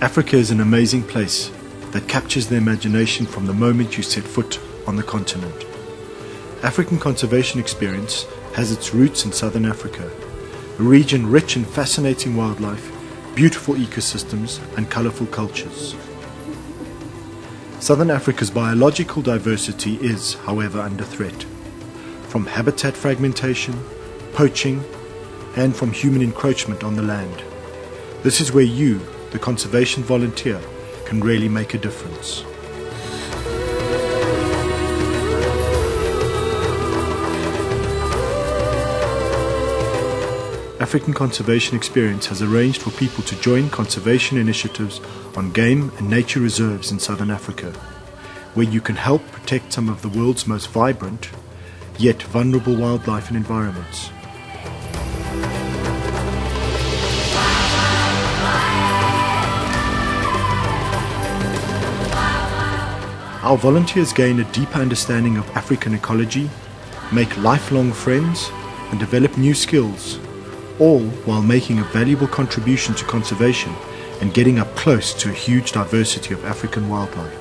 Africa is an amazing place that captures the imagination from the moment you set foot on the continent. African Conservation Experience has its roots in Southern Africa, a region rich in fascinating wildlife, beautiful ecosystems and colourful cultures. Southern Africa's biological diversity is, however, under threat, from habitat fragmentation, poaching, and from human encroachment on the land. This is where you, the conservation volunteer, can really make a difference. African Conservation Experience has arranged for people to join conservation initiatives on game and nature reserves in Southern Africa, where you can help protect some of the world's most vibrant, yet vulnerable wildlife and environments. Our volunteers gain a deeper understanding of African ecology, make lifelong friends, and develop new skills, all while making a valuable contribution to conservation and getting up close to a huge diversity of African wildlife.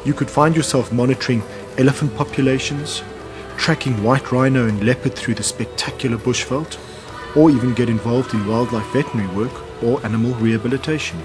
You could find yourself monitoring elephant populations, tracking white rhino and leopard through the spectacular bushveld, or even get involved in wildlife veterinary work or animal rehabilitation.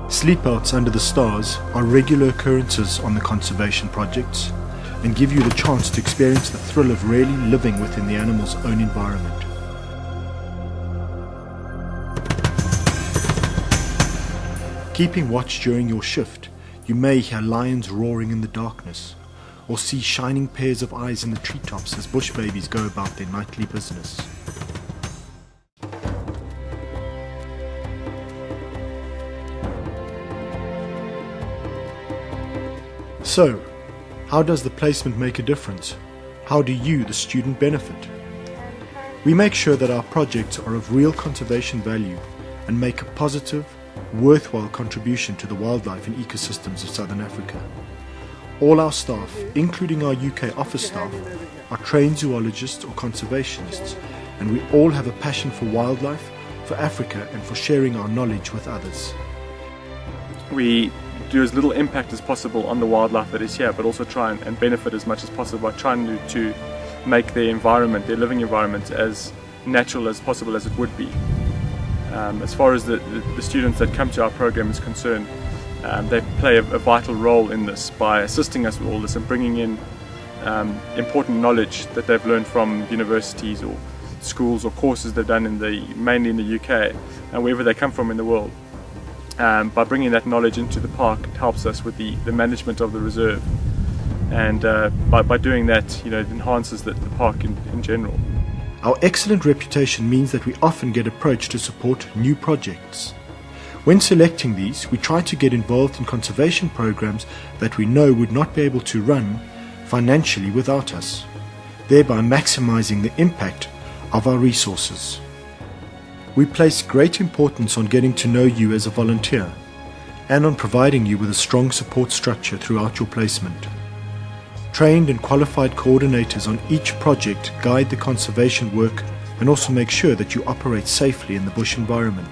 Sleepouts under the stars are regular occurrences on the conservation projects and give you the chance to experience the thrill of really living within the animal's own environment. Keeping watch during your shift, you may hear lions roaring in the darkness or see shining pairs of eyes in the treetops as bush babies go about their nightly business. So, how does the placement make a difference? How do you, the student, benefit? We make sure that our projects are of real conservation value and make a positive, worthwhile contribution to the wildlife and ecosystems of Southern Africa. All our staff, including our UK office staff, are trained zoologists or conservationists, and we all have a passion for wildlife, for Africa, and for sharing our knowledge with others. We do as little impact as possible on the wildlife that is here, but also try and benefit as much as possible by trying to make their environment, their living environment, as natural as possible as it would be. As far as the students that come to our program is concerned, they play a vital role in this by assisting us with all this and bringing in important knowledge that they've learned from universities or schools or courses they've done mainly in the UK and wherever they come from in the world. By bringing that knowledge into the park, it helps us with the management of the reserve, and by doing that, it enhances the park in general. Our excellent reputation means that we often get approached to support new projects. When selecting these, we try to get involved in conservation programs that we know would not be able to run financially without us, thereby maximizing the impact of our resources. We place great importance on getting to know you as a volunteer, and on providing you with a strong support structure throughout your placement. Trained and qualified coordinators on each project guide the conservation work and also make sure that you operate safely in the bush environment.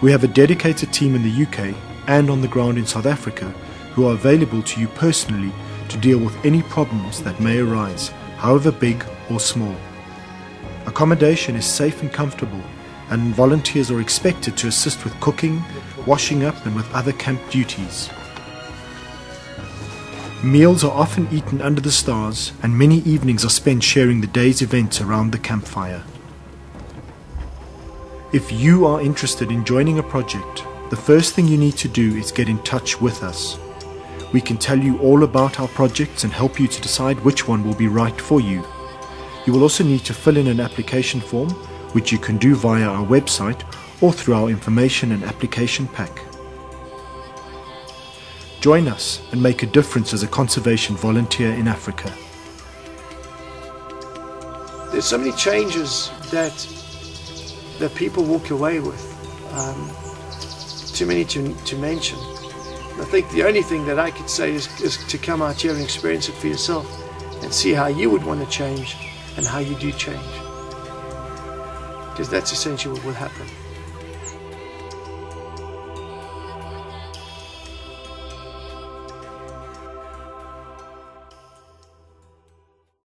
We have a dedicated team in the UK and on the ground in South Africa who are available to you personally to deal with any problems that may arise, however big or small. Accommodation is safe and comfortable, and volunteers are expected to assist with cooking, washing up and with other camp duties. Meals are often eaten under the stars, and many evenings are spent sharing the day's events around the campfire. If you are interested in joining a project, the first thing you need to do is get in touch with us. We can tell you all about our projects and help you to decide which one will be right for you. You will also need to fill in an application form, which you can do via our website or through our information and application pack. Join us and make a difference as a conservation volunteer in Africa. There's so many changes that people walk away with. Too many to mention. I think the only thing that I could say is to come out here and experience it for yourself and see how you would want to change and how you do change. Because that's essentially what will happen.